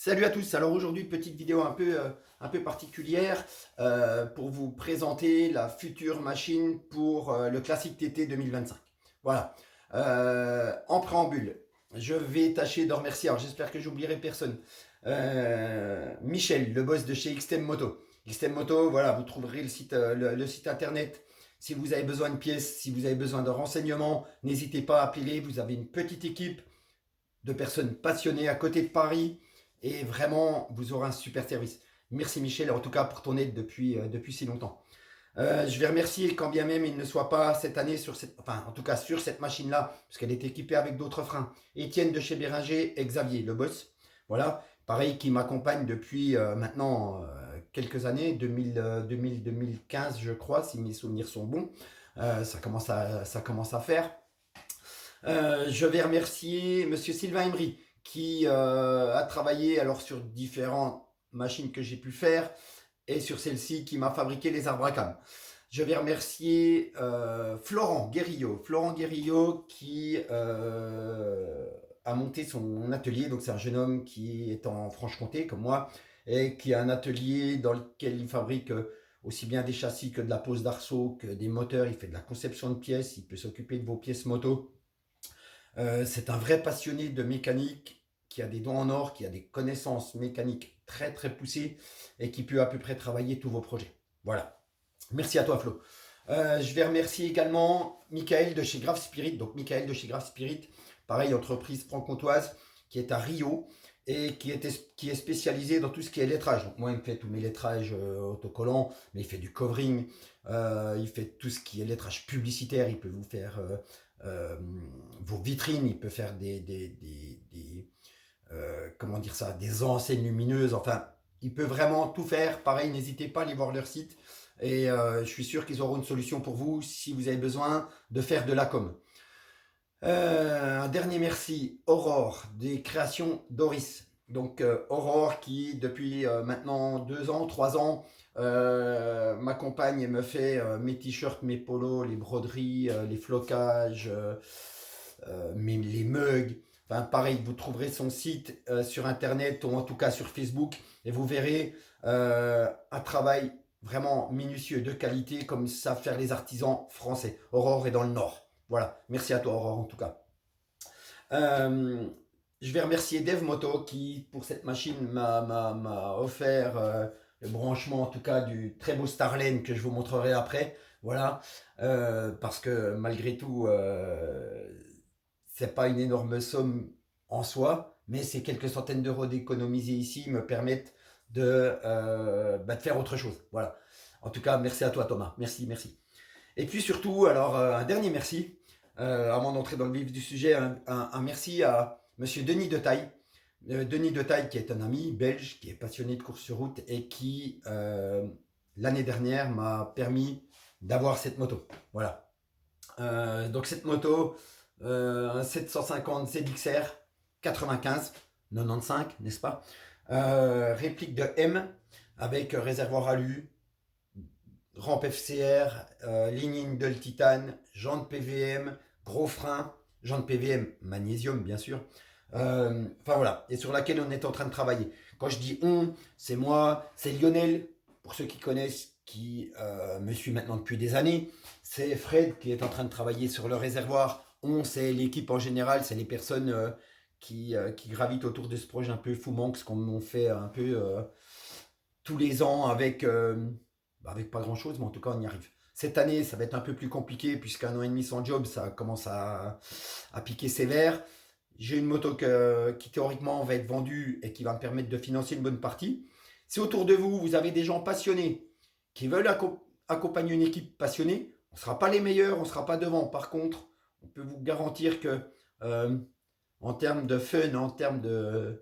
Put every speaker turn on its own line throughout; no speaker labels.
Salut à tous, alors aujourd'hui petite vidéo un peu particulière pour vous présenter la future machine pour le Classic TT 2025. Voilà, en préambule, je vais tâcher de remercier, alors j'espère que j'oublierai personne, Michel, le boss de chez XTM Moto. XTM Moto, voilà, vous trouverez le site internet. Si vous avez besoin de pièces, si vous avez besoin de renseignements, n'hésitez pas à appeler, vous avez une petite équipe de personnes passionnées à côté de Paris et vraiment vous aurez un super service. Merci Michel en tout cas pour ton aide depuis si longtemps. Je vais remercier quand bien même il ne soit pas cette année sur cette, enfin en tout cas sur cette machine là, parce qu'elle est équipée avec d'autres freins. Étienne de chez Béringer et Xavier, le boss. Voilà, pareil qui m'accompagne depuis maintenant quelques années, 2015 je crois, si mes souvenirs sont bons. Ça commence à faire. Je vais remercier Monsieur Sylvain Emery qui a travaillé alors sur différentes machines que j'ai pu faire et sur celle-ci qui m'a fabriqué les arbres à cames. Je vais remercier Florent Guérillo qui a monté son atelier. Donc c'est un jeune homme qui est en Franche-Comté comme moi et qui a un atelier dans lequel il fabrique aussi bien des châssis que de la pose d'arceaux, que des moteurs. Il fait de la conception de pièces, il peut s'occuper de vos pièces moto. C'est un vrai passionné de mécanique qui a des dons en or, qui a des connaissances mécaniques très très poussées et qui peut à peu près travailler tous vos projets. Voilà. Merci à toi Flo. Je vais remercier également Michael de chez Grave Spirit. Donc Michael de chez Grave Spirit, pareil, entreprise franc-comtoise qui est à Rio et qui est spécialisé dans tout ce qui est lettrage. Donc moi, il me fait tous mes lettrages autocollants, mais il fait du covering, il fait tout ce qui est lettrage publicitaire, il peut vous faire euh, vos vitrines, il peut faire comment dire ça, des enseignes lumineuses, enfin, il peut vraiment tout faire. Pareil, n'hésitez pas à aller voir leur site et je suis sûr qu'ils auront une solution pour vous si vous avez besoin de faire de la com. Un dernier merci, Aurore, des créations Doris. Donc Aurore qui, depuis maintenant 2 ans, 3 ans, m'accompagne et me fait mes t-shirts, mes polos, les broderies, les flocages, les mugs. Enfin, pareil, vous trouverez son site sur internet ou en tout cas sur Facebook et vous verrez un travail vraiment minutieux, de qualité, comme savent faire les artisans français. Aurore est dans le Nord. Voilà, merci à toi Aurore en tout cas. Euh, je vais remercier Dev Moto qui, pour cette machine, m'a offert le branchement, en tout cas, du très beau Starlane que je vous montrerai après. Voilà, parce que malgré tout, c'est pas une énorme somme en soi, mais c'est quelques centaines d'euros d'économiser ici me permettent de faire autre chose. Voilà. En tout cas, merci à toi Thomas. Merci, merci. Et puis surtout, alors un dernier merci, avant d'entrer dans le vif du sujet, un merci à Monsieur Denis Detaille. Denis Detaille qui est un ami belge, qui est passionné de course sur route et qui, l'année dernière, m'a permis d'avoir cette moto. Voilà. Donc cette moto, un 750 ZXR 95, 95, n'est-ce pas? Réplique de M avec réservoir alu, rampe FCR, ligne Indel titane, jantes PVM, gros frein, jantes PVM magnésium bien sûr. Enfin voilà, et sur laquelle on est en train de travailler. Quand je dis on, c'est moi, c'est Lionel, pour ceux qui connaissent, qui me suit maintenant depuis des années. C'est Fred qui est en train de travailler sur le réservoir. On, c'est l'équipe en général, c'est les personnes qui gravitent autour de ce projet un peu fou manque, qu'on fait un peu tous les ans avec pas grand chose, mais en tout cas on y arrive. Cette année, ça va être un peu plus compliqué puisqu'un an et demi sans job, ça commence à piquer sévère. J'ai une moto qui théoriquement va être vendue et qui va me permettre de financer une bonne partie. Si autour de vous, vous avez des gens passionnés qui veulent accompagner une équipe passionnée, on ne sera pas les meilleurs, on ne sera pas devant. Par contre, on peut vous garantir que euh, en termes de fun, en termes euh,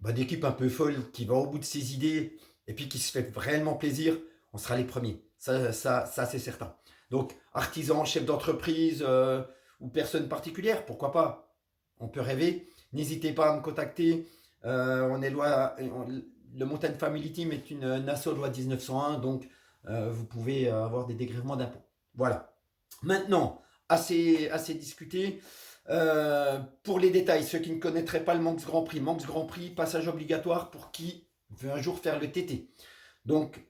d'équipe un peu folle qui va au bout de ses idées et puis qui se fait réellement plaisir, on sera les premiers. Ça c'est certain. Donc, artisans, chefs d'entreprise ou personnes particulières, pourquoi pas? On peut rêver. N'hésitez pas à me contacter. On est le Mountain Family Team est une asso loi 1901, donc vous pouvez avoir des dégrèvements d'impôts. Voilà. Maintenant, assez discuté. Pour les détails, ceux qui ne connaîtraient pas le Manx Grand Prix, Manx Grand Prix, passage obligatoire pour qui veut un jour faire le TT. Donc,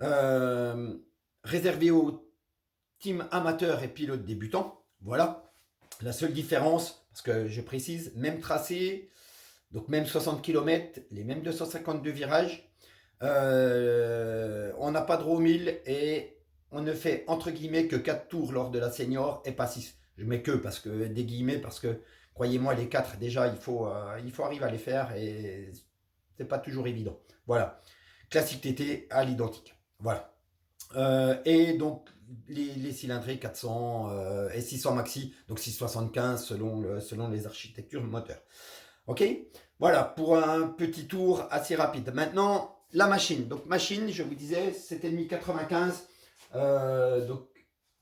euh, réservé aux teams amateurs et pilotes débutants. Voilà. La seule différence, parce que je précise, même tracé, donc même 60 km, les mêmes 252 virages. On n'a pas de roue 1000 et on ne fait entre guillemets que 4 tours lors de la senior et pas 6. Je mets que parce que des guillemets parce que croyez-moi les 4 déjà il faut arriver à les faire et c'est pas toujours évident. Voilà. Classique TT à l'identique. Voilà. Et donc les cylindrées 400 et 600 maxi, donc 675 selon les architectures moteurs. Ok. Voilà pour un petit tour assez rapide. Maintenant la machine. Donc machine, je vous disais, c'était le 95, donc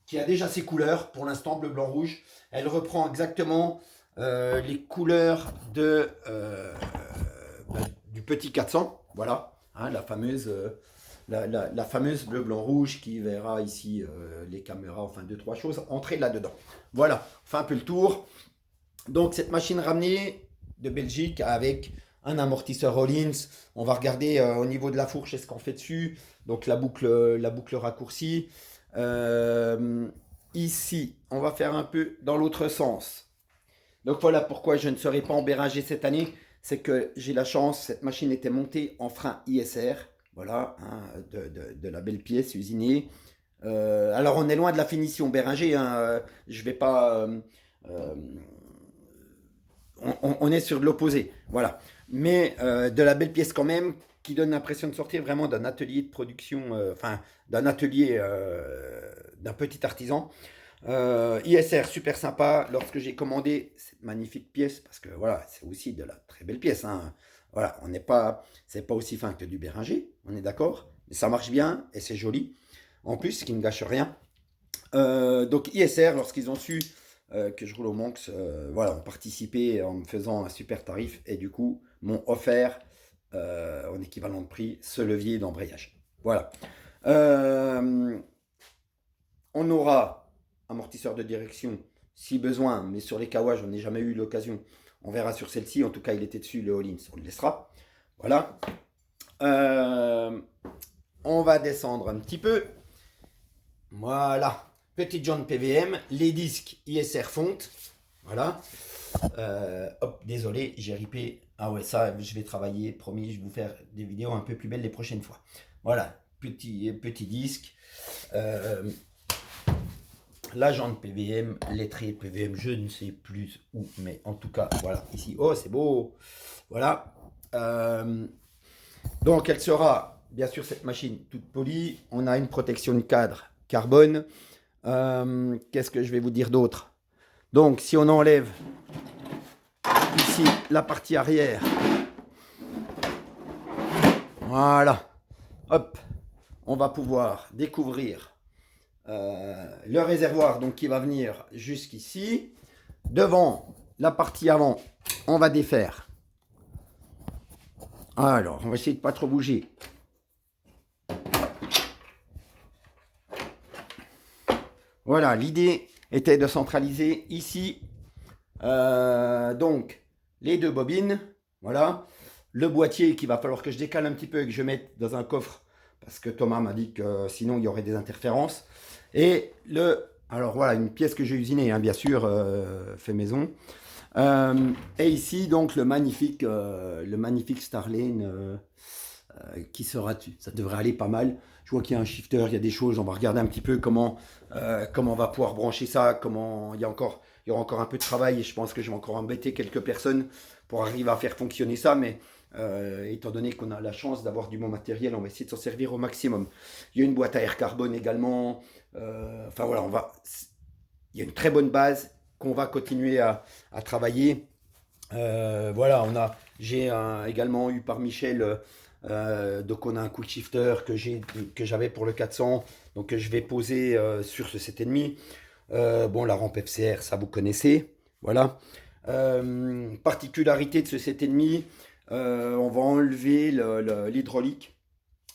qui a déjà ses couleurs pour l'instant bleu, blanc, rouge. Elle reprend exactement les couleurs du petit 400. Voilà, hein, la fameuse. La fameuse bleu, blanc, rouge qui verra ici les caméras, enfin deux, trois choses, entrer là-dedans. Voilà, on fait un peu le tour. Donc cette machine ramenée de Belgique avec un amortisseur Rollins. On va regarder au niveau de la fourche est-ce qu'on fait dessus. Donc la boucle raccourcie. Euh, Ici, on va faire un peu dans l'autre sens. Donc voilà pourquoi je ne serai pas en Béranger cette année. C'est que j'ai la chance, cette machine était montée en frein ISR. Voilà, hein, de la belle pièce usinée. Alors on est loin de la finition Béranger. Hein, je vais pas... on est sur l'opposé. Voilà. Mais de la belle pièce quand même, qui donne l'impression de sortir vraiment d'un atelier de production, enfin d'un atelier d'un petit artisan. ISR super sympa. Lorsque j'ai commandé cette magnifique pièce, parce que voilà, c'est aussi de la très belle pièce. Hein. Voilà, on n'est pas, c'est pas aussi fin que du Béranger, on est d'accord. Mais ça marche bien et c'est joli. En plus, ce qui ne gâche rien. Donc ISR, lorsqu'ils ont su que je roule au Manx, voilà, ont participé en me faisant un super tarif et du coup m'ont offert en équivalent de prix ce levier d'embrayage. Voilà. Euh, on aura amortisseur de direction si besoin, mais sur les Kawa, j'en ai jamais eu l'occasion. On verra sur celle-ci. En tout cas, il était dessus, le Hollins, on le laissera. Voilà. Euh, on va descendre un petit peu. Voilà. Petit John PVM, les disques ISR fonte. Voilà. Hop, désolé, j'ai ripé. Ah ouais, ça, je vais travailler. Promis, je vais vous faire des vidéos un peu plus belles les prochaines fois. Voilà. Petit disque. Euh, la jante PVM, lettré PVM, je ne sais plus où, mais en tout cas, voilà, ici, oh, c'est beau, voilà. Donc, elle sera, bien sûr, cette machine toute polie, on a une protection de cadre carbone. Qu'est-ce que je vais vous dire d'autre? Donc, si on enlève ici la partie arrière, voilà, hop, on va pouvoir découvrir le réservoir donc qui va venir jusqu'ici. Devant la partie avant, on va défaire. Alors, on va essayer de pas trop bouger. Voilà, l'idée était de centraliser ici donc les deux bobines. Voilà, le boîtier qu'il va falloir que je décale un petit peu et que je mette dans un coffre parce que Thomas m'a dit que sinon il y aurait des interférences. Et alors voilà, une pièce que j'ai usinée, hein, bien sûr, fait maison. Et ici, donc, le magnifique Starlane qui sera dessus. Ça devrait aller pas mal. Je vois qu'il y a un shifter, il y a des choses. On va regarder un petit peu comment on va pouvoir brancher ça. Il y aura encore un peu de travail et je pense que je vais encore embêter quelques personnes pour arriver à faire fonctionner ça. Mais étant donné qu'on a la chance d'avoir du bon matériel, on va essayer de s'en servir au maximum. Il y a une boîte à air carbone également. Enfin voilà, il y a une très bonne base qu'on va continuer à travailler. Voilà, j'ai également eu par Michel, donc on a un quick shifter que j'avais pour le 400, donc que je vais poser sur ce 7,5. Bon, la rampe FCR, ça vous connaissez. Voilà. Particularité de ce 7,5, on va enlever l'hydraulique,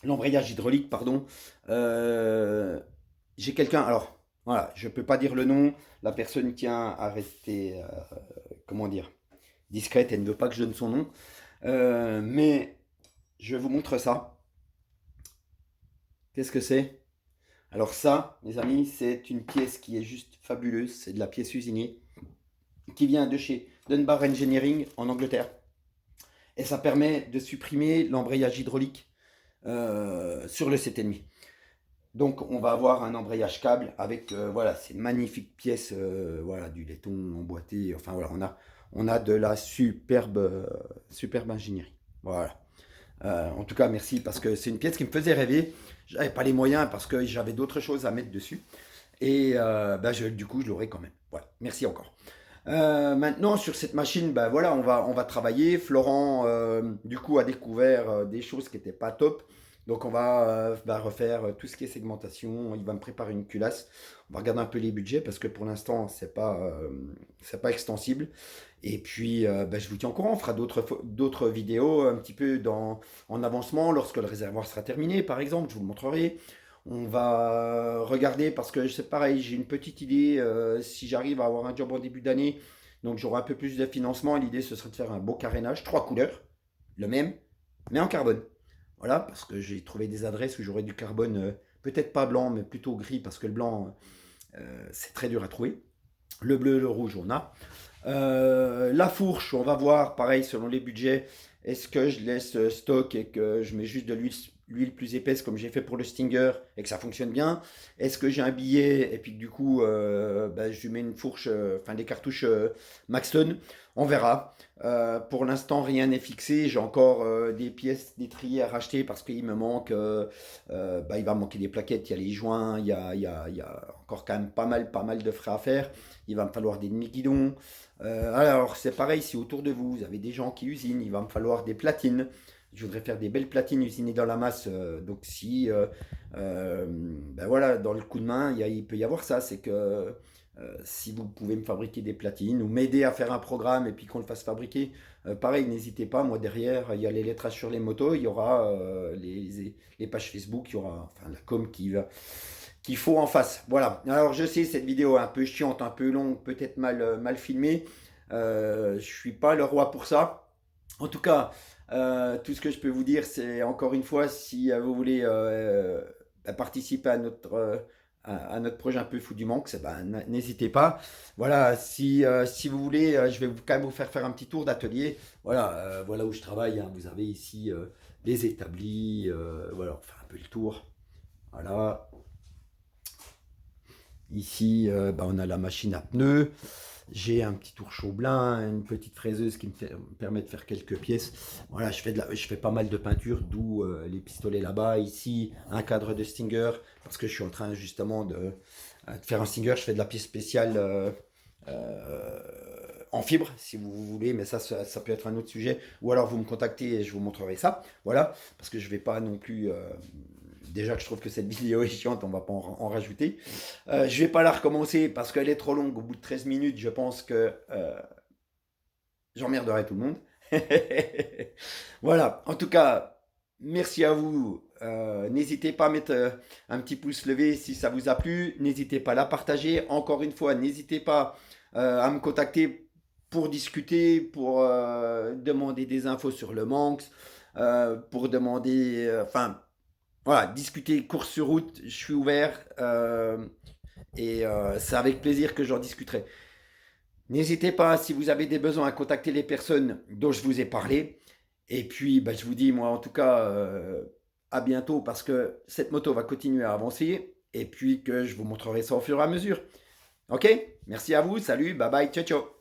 l'embrayage hydraulique, pardon. J'ai quelqu'un, alors Voilà, je ne peux pas dire le nom. La personne tient à rester, comment dire, discrète. Elle ne veut pas que je donne son nom. Mais je vous montre ça. Qu'est-ce que c'est? Alors ça, mes amis, c'est une pièce qui est juste fabuleuse. C'est de la pièce usinée qui vient de chez Dunbar Engineering en Angleterre. Et ça permet de supprimer l'embrayage hydraulique sur le 7,5. Donc on va avoir un embrayage câble avec voilà, ces magnifiques pièces, voilà, du laiton emboîté. Enfin voilà, on a de la superbe ingénierie. Voilà. En tout cas, merci parce que c'est une pièce qui me faisait rêver. J'avais pas les moyens parce que j'avais d'autres choses à mettre dessus. Et du coup, je l'aurai quand même. Voilà. Merci encore. Maintenant, sur cette machine, ben voilà, on va travailler. Florent, du coup, a découvert des choses qui n'étaient pas top. Donc, on va refaire tout ce qui est segmentation. Il va me préparer une culasse. On va regarder un peu les budgets parce que pour l'instant, c'est pas extensible. Et puis, je vous tiens au courant. On fera d'autres vidéos un petit peu en avancement lorsque le réservoir sera terminé, par exemple. Je vous le montrerai. On va regarder parce que c'est pareil, j'ai une petite idée. Si j'arrive à avoir un job en début d'année, donc j'aurai un peu plus de financement. L'idée, ce serait de faire un beau carénage, 3 couleurs, le même, mais en carbone. Voilà, parce que j'ai trouvé des adresses où j'aurais du carbone, peut-être pas blanc, mais plutôt gris, parce que le blanc, c'est très dur à trouver. Le bleu, le rouge, on a. La fourche, on va voir, pareil, selon les budgets, est-ce que je laisse stock et que je mets juste de l'huile plus épaisse comme j'ai fait pour le Stinger et que ça fonctionne bien? Est-ce que j'ai un billet et puis que du coup je lui mets une fourche, enfin des cartouches Maxton? On verra. Pour l'instant, rien n'est fixé. J'ai encore des pièces d'étrier à racheter parce qu'il me manque, il va me manquer des plaquettes, il y a les joints, il y a encore quand même pas mal de frais à faire. Il va me falloir des demi-guidons. Alors, c'est pareil, si autour de vous, vous avez des gens qui usinent, il va me falloir des platines. Je voudrais faire des belles platines usinées dans la masse. Donc, si, voilà, dans le coup de main, il peut y avoir ça. C'est que si vous pouvez me fabriquer des platines ou m'aider à faire un programme et puis qu'on le fasse fabriquer, pareil, n'hésitez pas. Moi, derrière, il y a les lettrages sur les motos, il y aura les pages Facebook, il y aura enfin, la com qu'il faut en face. Voilà. Alors je sais, cette vidéo est un peu chiante, un peu longue, peut-être mal filmée. Je suis pas le roi pour ça. En tout cas, tout ce que je peux vous dire, c'est encore une fois, si vous voulez participer à notre projet un peu fou du Manx, n'hésitez pas. Voilà, si vous voulez, je vais quand même vous faire un petit tour d'atelier. Voilà, voilà où je travaille, hein. Vous avez ici les établis. Voilà, on fait un peu le tour. Voilà. Ici, on a la machine à pneus. J'ai un petit tour Chaublin, une petite fraiseuse qui me permet de faire quelques pièces. Voilà, je fais pas mal de peinture, d'où les pistolets là-bas. Ici, un cadre de Stinger, parce que je suis en train justement de faire un Stinger. Je fais de la pièce spéciale en fibre, si vous voulez, mais ça peut être un autre sujet. Ou alors vous me contactez et je vous montrerai ça. Voilà, parce que je vais pas non plus... déjà que je trouve que cette vidéo est chiante, on va pas en rajouter. Je vais pas la recommencer parce qu'elle est trop longue. Au bout de 13 minutes, je pense que j'emmerderai tout le monde. Voilà, en tout cas, merci à vous. N'hésitez pas à mettre un petit pouce levé si ça vous a plu. N'hésitez pas à la partager. Encore une fois, n'hésitez pas à me contacter pour discuter, pour demander des infos sur le Manx, pour demander... voilà, discuter course sur route, je suis ouvert et c'est avec plaisir que j'en discuterai. N'hésitez pas, si vous avez des besoins, à contacter les personnes dont je vous ai parlé. Et puis, je vous dis, moi, en tout cas, à bientôt parce que cette moto va continuer à avancer et puis que je vous montrerai ça au fur et à mesure. Ok? Merci à vous, salut, bye bye, ciao ciao.